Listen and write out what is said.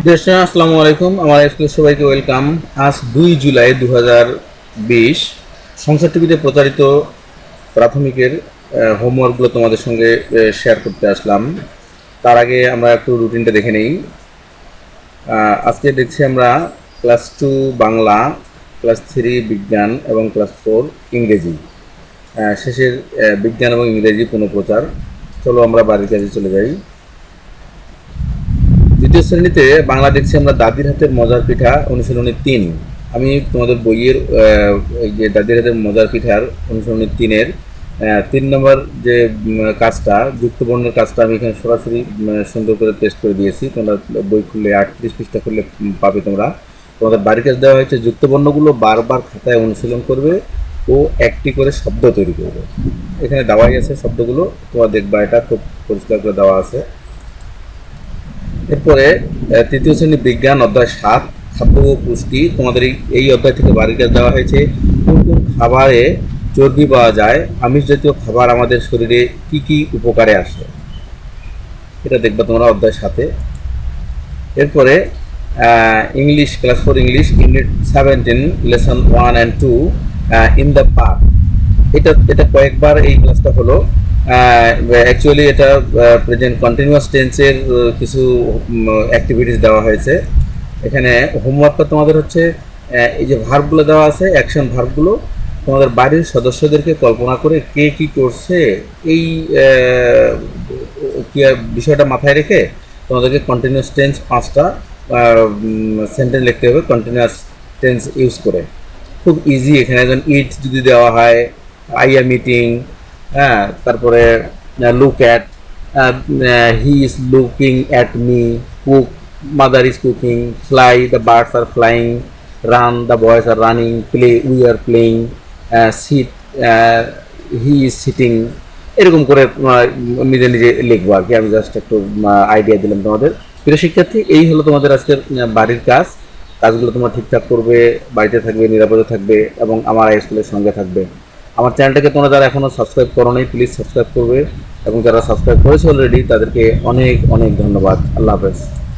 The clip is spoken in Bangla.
দেশে আসসালামু আলাইকুম। আমার স্কুলের সবাইকে ওয়েলকাম। আজ 2 জুলাই 2020 সংসার টিভিতে প্রচারিত প্রাথমিকের হোমওয়ার্কগুলো তোমাদের সঙ্গে শেয়ার করতে আসলাম। তার আগে আমরা একটু রুটিনটা দেখে নিই। আজকে দেখছি আমরা ক্লাস 2 বাংলা, ক্লাস 3 বিজ্ঞান এবং ক্লাস 4 ইংরেজি। শেষের বিজ্ঞান এবং ইংরেজি পুনঃপ্রচার। চলো আমরা বাড়ির কাজে চলে যাই। দ্বিতীয় শ্রেণীতে বাংলা দেখছি আমরা দাদির হাতের মজার পিঠা অনুশীলনী 3। আমি তোমাদের বইয়ের এই যে দাদির হাতের মজার পিঠার অনুশীলনী 3-এর 3 নম্বর যে কাজটা, যুক্তবর্ণের কাজটা আমি এখানে সরাসরি সুন্দর করে টেস্ট করে দিয়েছি। তোমরা বই খুললে 38 পৃষ্ঠা খুললে পাবে। তোমাদের বাড়ির কাজ দেওয়া হয়েছে, যুক্তবর্ণগুলো বারবার খাতায় অনুশীলন করবে ও একটি করে শব্দ তৈরি করবে। এখানে দেওয়াই আছে শব্দগুলো, তোমরা দেখবা, এটা খুব পরিষ্কার করে দেওয়া আছে। এরপরে তৃতীয় শ্রেণী বিজ্ঞান অধ্যায় 7 খাদ্য ও পুষ্টি। তোমাদের এই অধ্যায় থেকে বাড়ির কাজ দেওয়া হয়েছে। কোন কোন খাবারে চর্বি পাওয়া যায়, আমিষ জাতীয় খাবার আমাদের শরীরে কি কি উপকারে আসে, এটা দেখবা তোমরা অধ্যায় 7-এ। এরপরে English, class 4 English, unit 17, lesson 1 and 2, in the park. এটা এটা কয়েকবার এই ক্লাসটা হলো। অ্যাকচুয়ালি এটা প্রেজেন্ট কন্টিনিউয়াস টেন্সের কিছু অ্যাক্টিভিটিস দেওয়া হয়েছে। এখানে হোমওয়ার্কটা তোমাদের হচ্ছে এই যে ভার্বগুলো দেওয়া আছে, অ্যাকশন ভার্বগুলো, তোমাদের বাড়ির সদস্যদেরকে কল্পনা করে কে কী করছে এই কি বিষয়টা মাথায় রেখে তোমাদেরকে কন্টিনিউয়াস টেন্স 5টা সেন্টেন্স লিখতে হবে কন্টিনিউয়াস টেন্স ইউজ করে। খুব ইজি। এখানে একজন ইট যদি দেওয়া হয়, আই এম ইটিং, হ্যাঁ, তারপরে look at, he is looking at me, cook, mother is cooking, fly, the birds are flying, run, the boys are running, play, we are playing, sit, he is sitting. এরকম করে নিজে নিজে লিখবো আর কি। আমি জাস্ট একটু আইডিয়া দিলাম তোমাদের। প্রিয় শিক্ষার্থী, এই হলো তোমাদের আজকের বাড়ির কাজ। কাজগুলো তোমরা ঠিকঠাক করবে, বাড়িতে থাকবে, নিরাপদে থাকবে এবং আমার স্কুলের সঙ্গে থাকবে। আমার চ্যানেলটাকে তোমরা যারা এখনও সাবস্ক্রাইব করো নাই, প্লিজ সাবস্ক্রাইব করবে, এবং যারা সাবস্ক্রাইব করেছে অলরেডি তাদেরকে অনেক অনেক ধন্যবাদ। আল্লাহ হাফেজ।